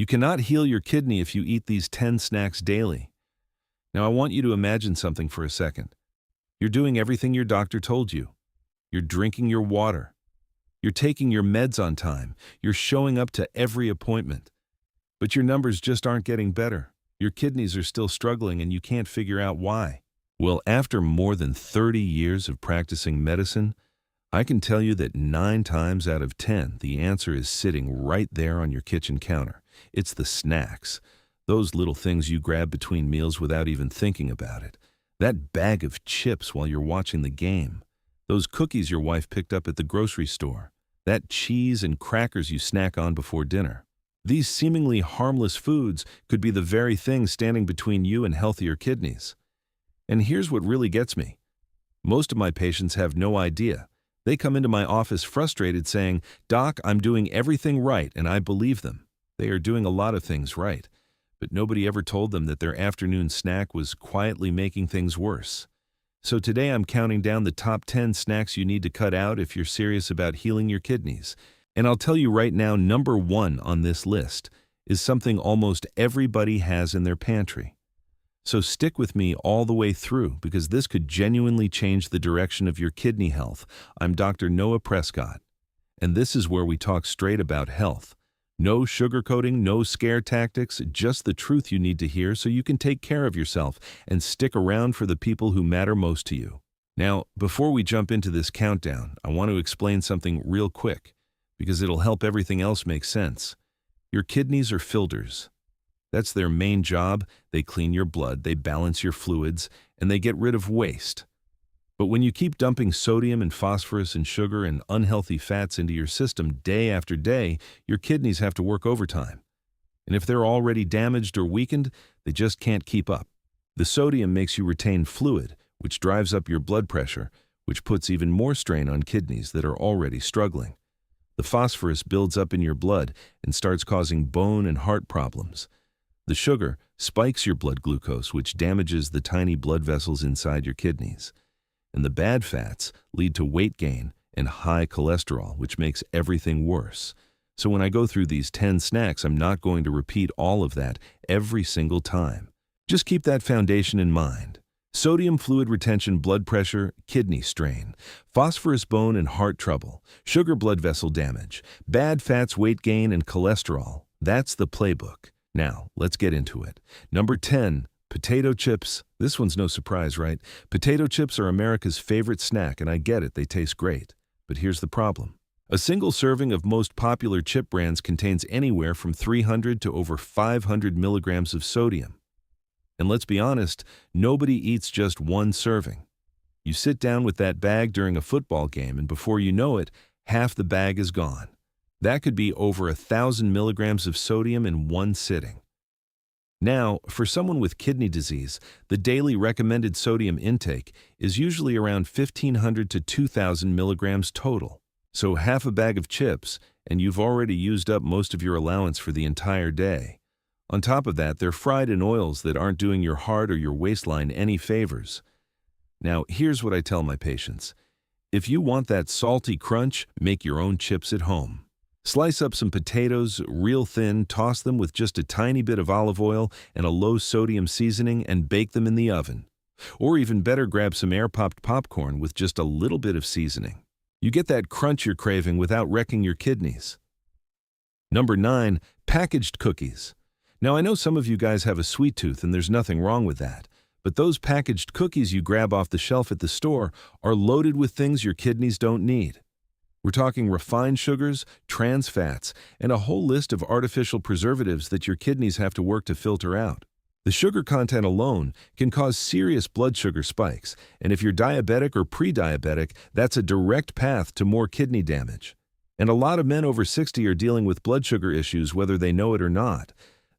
You cannot heal your kidney if you eat these 10 snacks daily. Now I want you to imagine something for a second. You're doing everything your doctor told you. You're drinking your water. You're taking your meds on time. You're showing up to every appointment. But your numbers just aren't getting better. Your kidneys are still struggling and you can't figure out why. Well, after more than 30 years of practicing medicine, I can tell you that 9 times out of 10, the answer is sitting right there on your kitchen counter. It's the snacks. Those little things you grab between meals without even thinking about it. That bag of chips while you're watching the game. Those cookies your wife picked up at the grocery store. That cheese and crackers you snack on before dinner. These seemingly harmless foods could be the very thing standing between you and healthier kidneys. And here's what really gets me. Most of my patients have no idea. They come into my office frustrated saying, "Doc, I'm doing everything right," and I believe them. They are doing a lot of things right, but nobody ever told them that their afternoon snack was quietly making things worse. So today I'm counting down the top 10 snacks you need to cut out if you're serious about healing your kidneys. And I'll tell you right now, number 1 on this list is something almost everybody has in their pantry. So stick with me all the way through because this could genuinely change the direction of your kidney health. I'm Dr. Noah Prescott, and this is where we talk straight about health. No sugarcoating, no scare tactics, just the truth you need to hear so you can take care of yourself and stick around for the people who matter most to you. Now, before we jump into this countdown, I want to explain something real quick because it'll help everything else make sense. Your kidneys are filters. That's their main job. They clean your blood, they balance your fluids, and they get rid of waste. But when you keep dumping sodium and phosphorus and sugar and unhealthy fats into your system day after day, your kidneys have to work overtime. And if they're already damaged or weakened, they just can't keep up. The sodium makes you retain fluid, which drives up your blood pressure, which puts even more strain on kidneys that are already struggling. The phosphorus builds up in your blood and starts causing bone and heart problems. The sugar spikes your blood glucose, which damages the tiny blood vessels inside your kidneys. And the bad fats lead to weight gain and high cholesterol, which makes everything worse. So when I go through these 10 snacks, I'm not going to repeat all of that every single time. Just keep that foundation in mind. Sodium fluid retention, blood pressure, kidney strain, phosphorus bone and heart trouble, sugar blood vessel damage, bad fats, weight gain, and cholesterol. That's the playbook. Now, let's get into it. Number 10, potato chips. This one's no surprise, right? Potato chips are America's favorite snack, and I get it, they taste great. But here's the problem. A single serving of most popular chip brands contains anywhere from 300 to over 500 milligrams of sodium. And let's be honest, nobody eats just one serving. You sit down with that bag during a football game, and before you know it, half the bag is gone. That could be over 1,000 milligrams of sodium in one sitting. Now, for someone with kidney disease, the daily recommended sodium intake is usually around 1,500 to 2,000 milligrams total. So half a bag of chips, and you've already used up most of your allowance for the entire day. On top of that, they're fried in oils that aren't doing your heart or your waistline any favors. Now, here's what I tell my patients. If you want that salty crunch, make your own chips at home. Slice up some potatoes real thin, toss them with just a tiny bit of olive oil and a low-sodium seasoning, and bake them in the oven. Or even better, grab some air-popped popcorn with just a little bit of seasoning. You get that crunch you're craving without wrecking your kidneys. Number 9, packaged cookies. Now, I know some of you guys have a sweet tooth, and there's nothing wrong with that. But those packaged cookies you grab off the shelf at the store are loaded with things your kidneys don't need. We're talking refined sugars, trans fats, and a whole list of artificial preservatives that your kidneys have to work to filter out. The sugar content alone can cause serious blood sugar spikes, and if you're diabetic or pre-diabetic, that's a direct path to more kidney damage. And a lot of men over 60 are dealing with blood sugar issues whether they know it or not.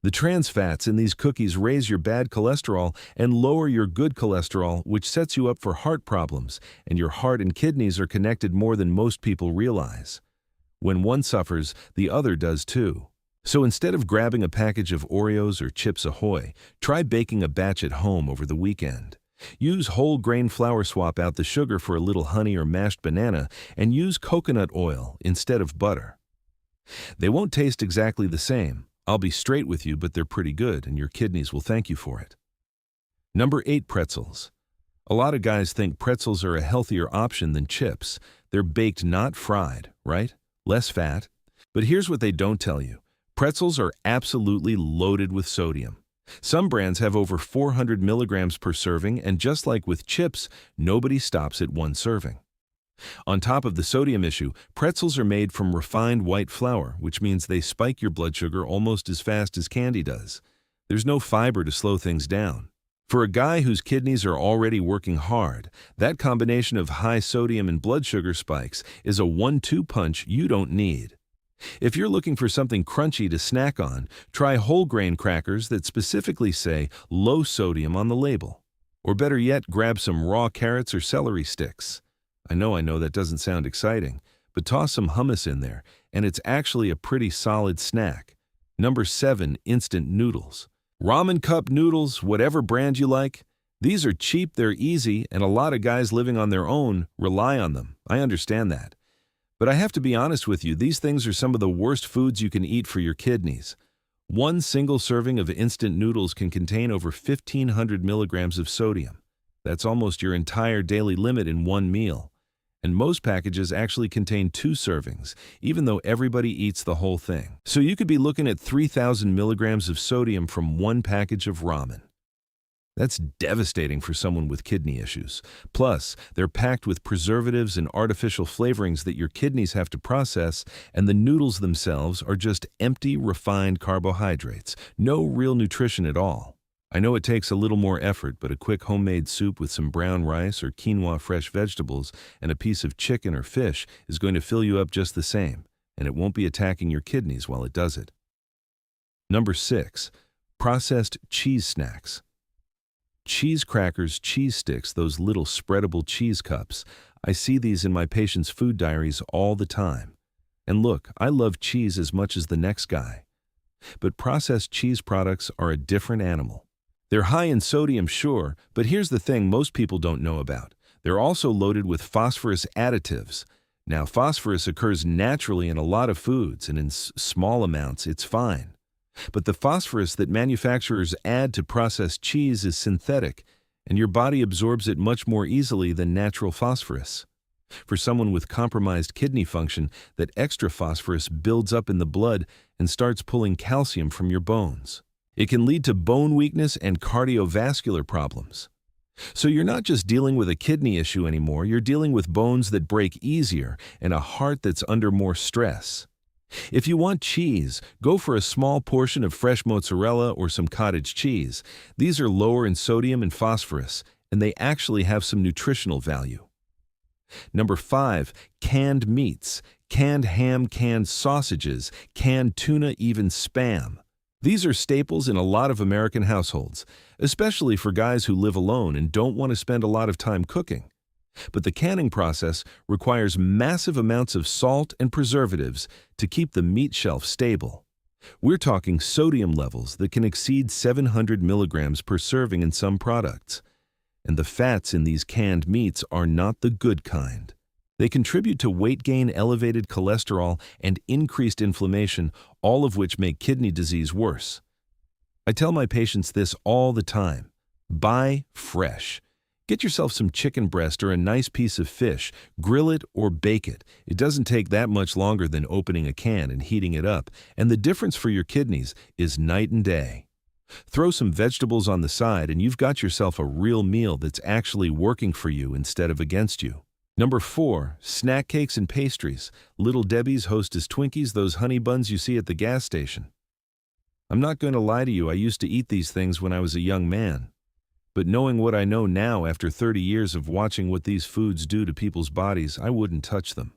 The trans fats in these cookies raise your bad cholesterol and lower your good cholesterol, which sets you up for heart problems, and your heart and kidneys are connected more than most people realize. When one suffers, the other does too. So instead of grabbing a package of Oreos or Chips Ahoy, try baking a batch at home over the weekend. Use whole grain flour, swap out the sugar for a little honey or mashed banana, and use coconut oil instead of butter. They won't taste exactly the same. I'll be straight with you, but they're pretty good, and your kidneys will thank you for it. Number 8, pretzels. A lot of guys think pretzels are a healthier option than chips. They're baked, not fried, right? Less fat. But here's what they don't tell you. Pretzels are absolutely loaded with sodium. Some brands have over 400 milligrams per serving, and just like with chips, nobody stops at one serving. On top of the sodium issue, pretzels are made from refined white flour, which means they spike your blood sugar almost as fast as candy does. There's no fiber to slow things down. For a guy whose kidneys are already working hard, that combination of high sodium and blood sugar spikes is a 1-2 punch you don't need. If you're looking for something crunchy to snack on, try whole grain crackers that specifically say low sodium on the label. Or better yet, grab some raw carrots or celery sticks. I know that doesn't sound exciting, but toss some hummus in there, and it's actually a pretty solid snack. Number 7, instant noodles. Ramen cup noodles, whatever brand you like. These are cheap, they're easy, and a lot of guys living on their own rely on them. I understand that. But I have to be honest with you, these things are some of the worst foods you can eat for your kidneys. One single serving of instant noodles can contain over 1,500 milligrams of sodium. That's almost your entire daily limit in one meal. And most packages actually contain 2 servings, even though everybody eats the whole thing. So you could be looking at 3,000 milligrams of sodium from one package of ramen. That's devastating for someone with kidney issues. Plus, they're packed with preservatives and artificial flavorings that your kidneys have to process, and the noodles themselves are just empty, refined carbohydrates. No real nutrition at all. I know it takes a little more effort, but a quick homemade soup with some brown rice or quinoa fresh vegetables and a piece of chicken or fish is going to fill you up just the same, and it won't be attacking your kidneys while it does it. Number 6, processed cheese snacks. Cheese crackers, cheese sticks, those little spreadable cheese cups. I see these in my patients' food diaries all the time. And look, I love cheese as much as the next guy. But processed cheese products are a different animal. They're high in sodium, sure, but here's the thing most people don't know about. They're also loaded with phosphorus additives. Now, phosphorus occurs naturally in a lot of foods, and in small amounts, it's fine. But the phosphorus that manufacturers add to processed cheese is synthetic, and your body absorbs it much more easily than natural phosphorus. For someone with compromised kidney function, that extra phosphorus builds up in the blood and starts pulling calcium from your bones. It can lead to bone weakness and cardiovascular problems. So you're not just dealing with a kidney issue anymore, you're dealing with bones that break easier and a heart that's under more stress. If you want cheese, go for a small portion of fresh mozzarella or some cottage cheese. These are lower in sodium and phosphorus, and they actually have some nutritional value. Number 5, canned meats, canned ham, canned sausages, canned tuna, even Spam. These are staples in a lot of American households, especially for guys who live alone and don't want to spend a lot of time cooking. But the canning process requires massive amounts of salt and preservatives to keep the meat shelf stable. We're talking sodium levels that can exceed 700 milligrams per serving in some products. And the fats in these canned meats are not the good kind. They contribute to weight gain, elevated cholesterol, and increased inflammation, all of which make kidney disease worse. I tell my patients this all the time. Buy fresh. Get yourself some chicken breast or a nice piece of fish, grill it or bake it. It doesn't take that much longer than opening a can and heating it up, and the difference for your kidneys is night and day. Throw some vegetables on the side and you've got yourself a real meal that's actually working for you instead of against you. Number 4, snack cakes and pastries. Little Debbie's, Hostess Twinkies, those honey buns you see at the gas station. I'm not going to lie to you, I used to eat these things when I was a young man. But knowing what I know now after 30 years of watching what these foods do to people's bodies, I wouldn't touch them.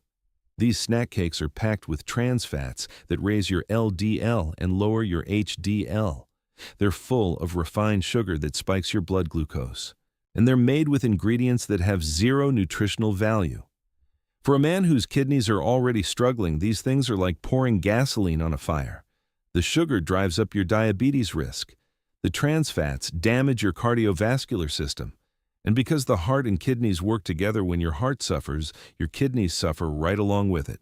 These snack cakes are packed with trans fats that raise your LDL and lower your HDL. They're full of refined sugar that spikes your blood glucose. And they're made with ingredients that have zero nutritional value. For a man whose kidneys are already struggling, these things are like pouring gasoline on a fire. The sugar drives up your diabetes risk. The trans fats damage your cardiovascular system. And because the heart and kidneys work together, when your heart suffers, your kidneys suffer right along with it.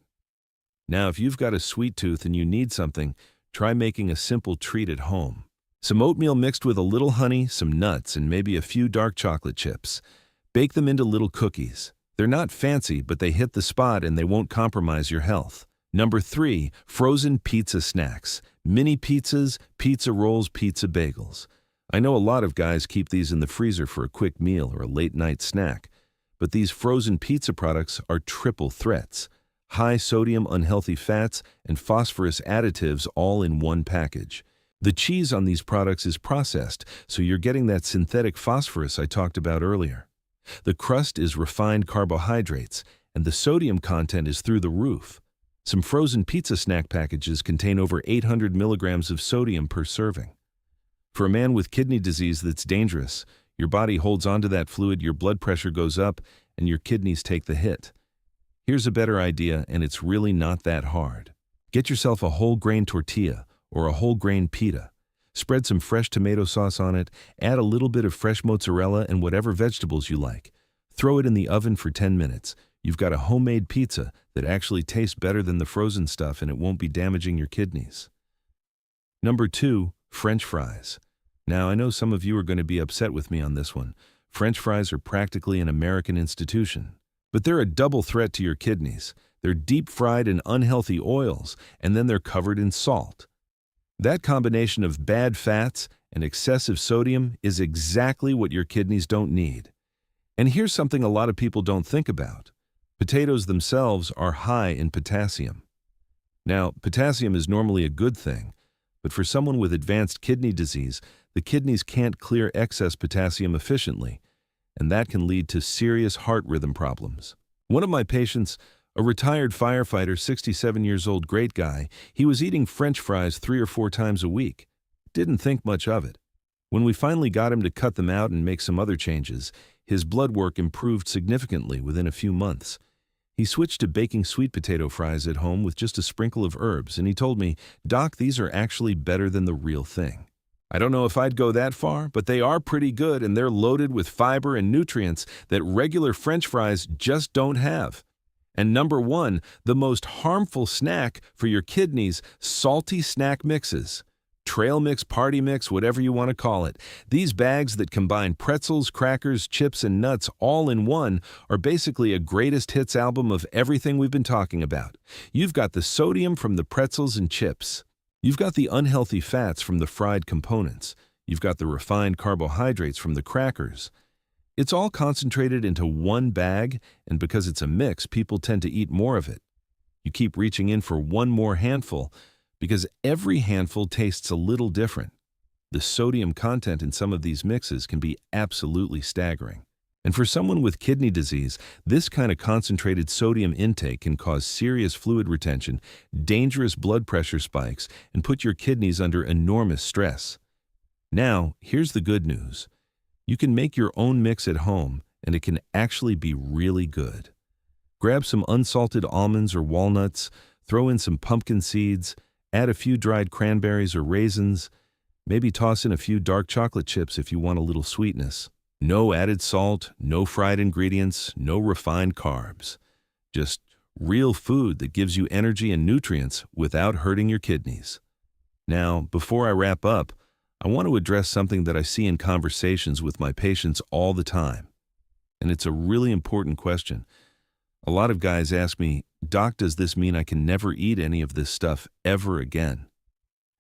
Now, if you've got a sweet tooth and you need something, Try making a simple treat at home. Some oatmeal mixed with a little honey, some nuts, and maybe a few dark chocolate chips. Bake them into little cookies. They're not fancy, but they hit the spot and they won't compromise your health. Number 3, frozen pizza snacks. Mini pizzas, pizza rolls, pizza bagels. I know a lot of guys keep these in the freezer for a quick meal or a late-night snack. But these frozen pizza products are triple threats. High sodium, unhealthy fats, and phosphorus additives all in one package. The cheese on these products is processed, so you're getting that synthetic phosphorus I talked about earlier. The crust is refined carbohydrates, and the sodium content is through the roof. Some frozen pizza snack packages contain over 800 milligrams of sodium per serving. For a man with kidney disease that's dangerous, your body holds onto that fluid, your blood pressure goes up, and your kidneys take the hit. Here's a better idea, and it's really not that hard. Get yourself a whole grain tortilla or a whole grain pita. Spread some fresh tomato sauce on it, add a little bit of fresh mozzarella and whatever vegetables you like. Throw it in the oven for 10 minutes. You've got a homemade pizza that actually tastes better than the frozen stuff, and it won't be damaging your kidneys. Number 2, French fries. Now, I know some of you are going to be upset with me on this one. French fries are practically an American institution. But they're a double threat to your kidneys. They're deep fried in unhealthy oils, and then they're covered in salt. That combination of bad fats and excessive sodium is exactly what your kidneys don't need. And here's something a lot of people don't think about. Potatoes themselves are high in potassium. Now, potassium is normally a good thing, but for someone with advanced kidney disease, the kidneys can't clear excess potassium efficiently, and that can lead to serious heart rhythm problems. One of my patients, a retired firefighter, 67 years old, great guy, he was eating French fries 3 or 4 times a week. Didn't think much of it. When we finally got him to cut them out and make some other changes, his blood work improved significantly within a few months. He switched to baking sweet potato fries at home with just a sprinkle of herbs, and he told me, "Doc, these are actually better than the real thing." I don't know if I'd go that far, but they are pretty good, and they're loaded with fiber and nutrients that regular French fries just don't have. And number 1, the most harmful snack for your kidneys, salty snack mixes. Trail mix, party mix, whatever you want to call it. These bags that combine pretzels, crackers, chips, and nuts all in one are basically a greatest hits album of everything we've been talking about. You've got the sodium from the pretzels and chips. You've got the unhealthy fats from the fried components. You've got the refined carbohydrates from the crackers. It's all concentrated into one bag, and because it's a mix, people tend to eat more of it. You keep reaching in for one more handful, because every handful tastes a little different. The sodium content in some of these mixes can be absolutely staggering. And for someone with kidney disease, this kind of concentrated sodium intake can cause serious fluid retention, dangerous blood pressure spikes, and put your kidneys under enormous stress. Now, here's the good news. You can make your own mix at home, and it can actually be really good. Grab some unsalted almonds or walnuts, throw in some pumpkin seeds, add a few dried cranberries or raisins, maybe toss in a few dark chocolate chips if you want a little sweetness. No added salt, no fried ingredients, no refined carbs. Just real food that gives you energy and nutrients without hurting your kidneys. Now, before I wrap up, I want to address something that I see in conversations with my patients all the time. And it's a really important question. A lot of guys ask me, "Doc, does this mean I can never eat any of this stuff ever again?"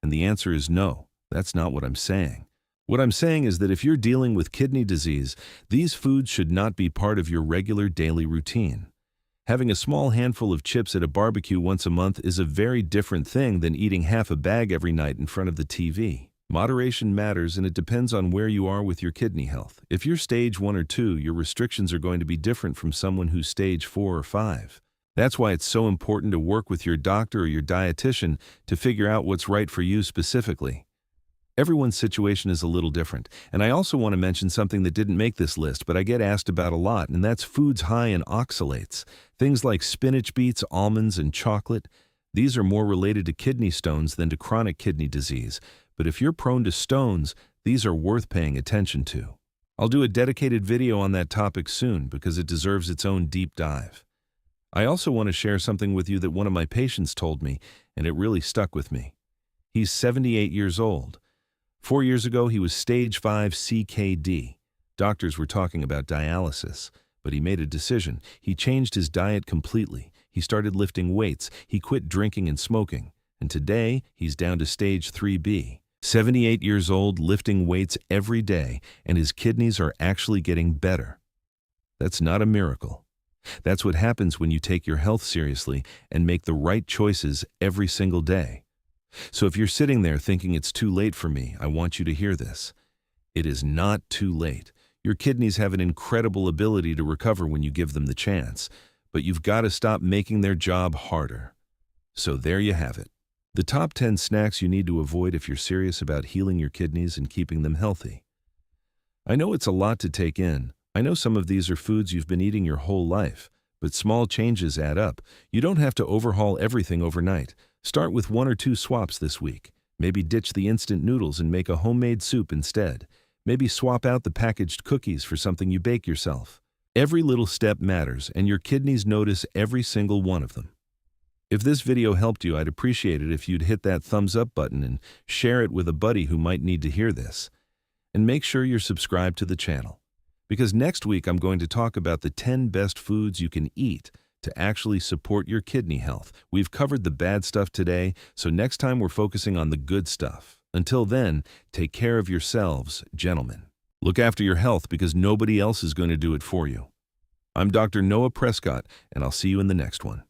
And the answer is no, that's not what I'm saying. What I'm saying is that if you're dealing with kidney disease, these foods should not be part of your regular daily routine. Having a small handful of chips at a barbecue once a month is a very different thing than eating half a bag every night in front of the TV. Moderation matters, and it depends on where you are with your kidney health. If you're stage 1 or 2, your restrictions are going to be different from someone who's stage 4 or 5. That's why it's so important to work with your doctor or your dietitian to figure out what's right for you specifically. Everyone's situation is a little different, and I also want to mention something that didn't make this list, but I get asked about a lot, and that's foods high in oxalates. Things like spinach, beets, almonds, and chocolate. These are more related to kidney stones than to chronic kidney disease. But if you're prone to stones, these are worth paying attention to. I'll do a dedicated video on that topic soon because it deserves its own deep dive. I also want to share something with you that one of my patients told me, and it really stuck with me. He's 78 years old. 4 years ago, he was stage 5 CKD. Doctors were talking about dialysis, but he made a decision. He changed his diet completely. He started lifting weights. He quit drinking and smoking. And today, he's down to stage 3B. 78 years old, lifting weights every day, and his kidneys are actually getting better. That's not a miracle. That's what happens when you take your health seriously and make the right choices every single day. So if you're sitting there thinking it's too late for me, I want you to hear this. It is not too late. Your kidneys have an incredible ability to recover when you give them the chance, but you've got to stop making their job harder. So there you have it. The top 10 snacks you need to avoid if you're serious about healing your kidneys and keeping them healthy. I know it's a lot to take in. I know some of these are foods you've been eating your whole life, but small changes add up. You don't have to overhaul everything overnight. Start with 1 or 2 swaps this week. Maybe ditch the instant noodles and make a homemade soup instead. Maybe swap out the packaged cookies for something you bake yourself. Every little step matters, and your kidneys notice every single one of them. If this video helped you, I'd appreciate it if you'd hit that thumbs up button and share it with a buddy who might need to hear this. And make sure you're subscribed to the channel, because next week I'm going to talk about the 10 best foods you can eat to actually support your kidney health. We've covered the bad stuff today, so next time we're focusing on the good stuff. Until then, take care of yourselves, gentlemen. Look after your health because nobody else is going to do it for you. I'm Dr. Noah Prescott, and I'll see you in the next one.